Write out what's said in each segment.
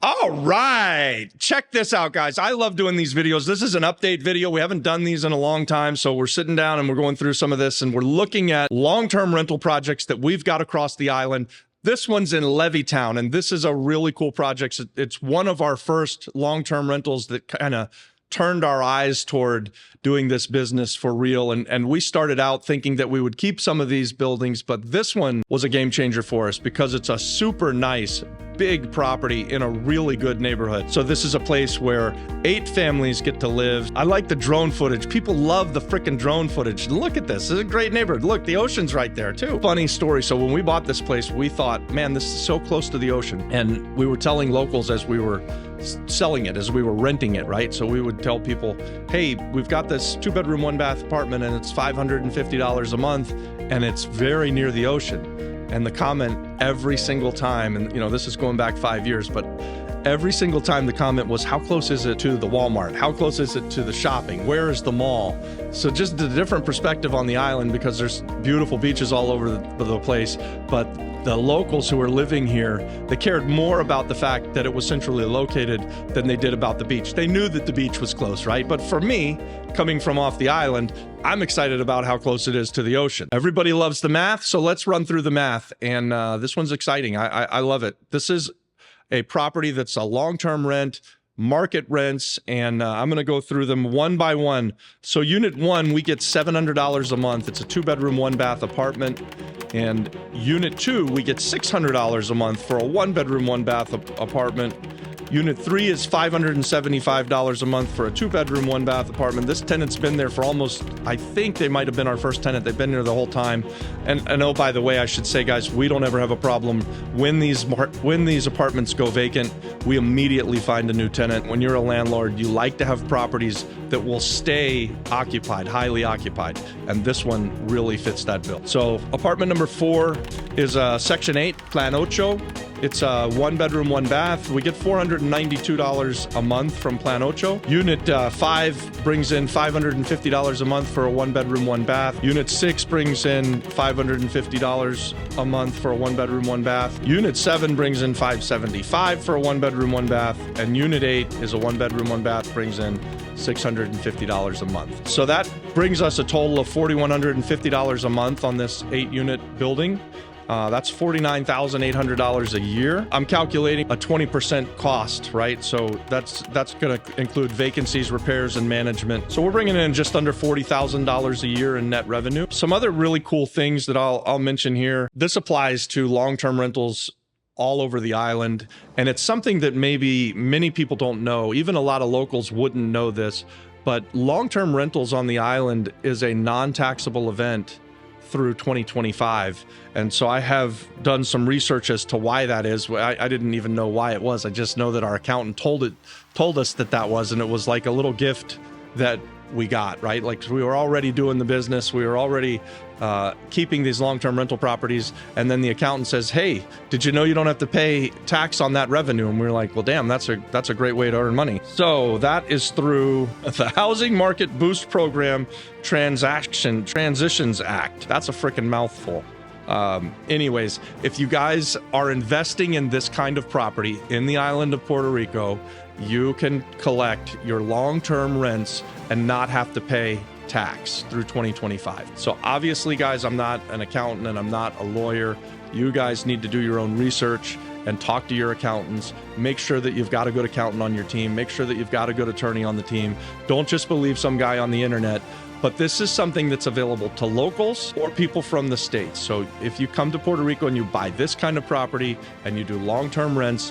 All right, check this out, guys. I love doing these videos. This is an update video. We haven't done these in a long time, so we're sitting down and we're going through some of this, and we're looking at long-term rental projects that we've got across the island. This one's in Levittown, and this is a really cool project. It's one of our first long-term rentals that kind of turned our eyes toward doing this business for real. And we started out thinking that we would keep some of these buildings, but this one was a game changer for us because it's a super nice, big property in a really good neighborhood. So this is a place where 8 families get to live. I like the drone footage. People love the freaking drone footage. Look at this. This is a great neighborhood. Look, the ocean's right there too. Funny story. So when we bought this place, we thought, man, this is so close to the ocean. And we were telling locals as we were selling it, as we were renting it, right? So we would tell people, hey, we've got this 2-bedroom, 1-bath apartment and it's $550 a month and it's very near the ocean. And the comment every single time, and you know, this is going back 5 years, but every single time the comment was, how close is it to the Walmart? How close is it to the shopping? Where is the mall? So just a different perspective on the island, because there's beautiful beaches all over the place, but the locals who are living here, they cared more about the fact that it was centrally located than they did about the beach. They knew that the beach was close, right? But for me, coming from off the island, I'm excited about how close it is to the ocean. Everybody loves the math, so let's run through the math. And this one's exciting. I love it. This is a property that's a long-term rent, market rents, and I'm going to go through them one by one. So unit 1, we get $700 a month. It's a 2-bedroom, 1-bath apartment. And unit 2, we get $600 a month for a 1-bedroom, 1-bath apartment. Unit 3 is $575 a month for a 2-bedroom, 1-bath apartment. This tenant's been there for almost, I think they might have been our first tenant. They've been there the whole time. And oh, by the way, I should say, guys, we don't ever have a problem when these apartments go vacant. We immediately find a new tenant. When you're a landlord, you like to have properties that will stay occupied, highly occupied. And this one really fits that bill. So apartment number 4 is Section 8, Plan 8. It's a 1-bedroom, 1-bath. We get $492 a month from Plan 8. Unit 5 brings in $550 a month for a 1-bedroom, 1-bath. Unit 6 brings in $550 a month for a 1-bedroom, 1-bath. Unit 7 brings in $575 for a 1-bedroom, 1-bath. And Unit 8 is a 1-bedroom, 1-bath, brings in $650 a month. So that brings us a total of $4,150 a month on this 8-unit building. That's $49,800 a year. I'm calculating a 20% cost, right? So that's going to include vacancies, repairs, and management. So we're bringing in just under $40,000 a year in net revenue. Some other really cool things that I'll mention here. This applies to long-term rentals all over the island, and it's something that maybe many people don't know. Even a lot of locals wouldn't know this, but long-term rentals on the island is a non-taxable event through 2025. And so I have done some research as to why that is. I didn't even know why it was. I just know that our accountant told us that was, and it was like a little gift that we got, right? Like, we were already doing the business. We were already keeping these long-term rental properties. And then the accountant says, hey, did you know you don't have to pay tax on that revenue? And we were like, well, damn, that's a great way to earn money. So that is through the Housing Market Boost Program Transitions Act. That's a freaking mouthful. Anyways, if you guys are investing in this kind of property in the island of Puerto Rico, you can collect your long-term rents and not have to pay tax through 2025. So obviously, guys, I'm not an accountant and I'm not a lawyer. You guys need to do your own research and talk to your accountants. Make sure that you've got a good accountant on your team. Make sure that you've got a good attorney on the team. Don't just believe some guy on the internet. But this is something that's available to locals or people from the States. So if you come to Puerto Rico and you buy this kind of property and you do long-term rents,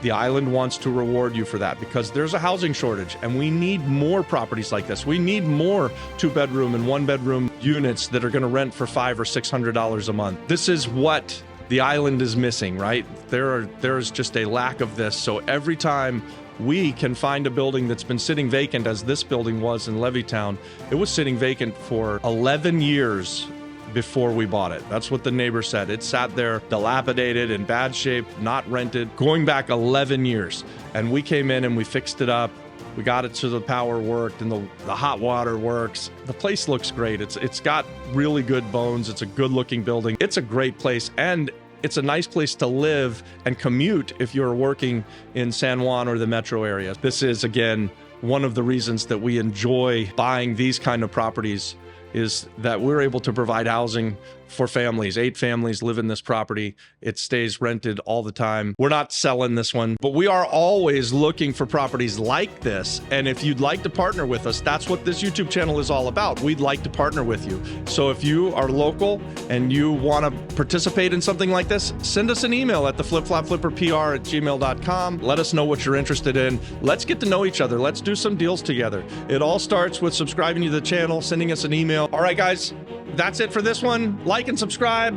the island wants to reward you for that, because there's a housing shortage and we need more properties like this. We need more 2-bedroom and 1-bedroom units that are going to rent for $500 or $600 a month. This is what the island is missing, right? There is just a lack of this. So every time we can find a building that's been sitting vacant, as this building was in Levittown, it was sitting vacant for 11 years before we bought it. That's what the neighbor said. It sat there dilapidated, in bad shape, not rented, going back 11 years. And we came in and we fixed it up. We got it so the power worked and the hot water works. The place looks great. It's got really good bones. It's a good looking building. It's a great place. And it's a nice place to live and commute if you're working in San Juan or the metro area. This is, again, one of the reasons that we enjoy buying these kind of properties, is that we're able to provide housing for families. 8 families live in this property. It stays rented all the time. We're not selling this one, but we are always looking for properties like this. And if you'd like to partner with us, that's what this YouTube channel is all about. We'd like to partner with you. So if you are local and you want to participate in something like this, send us an email at theflipflopflipperpr@gmail.com. Let us know what you're interested in. Let's get to know each other. Let's do some deals together. It all starts with subscribing to the channel, sending us an email. All right, guys, that's it for this one. Like and subscribe.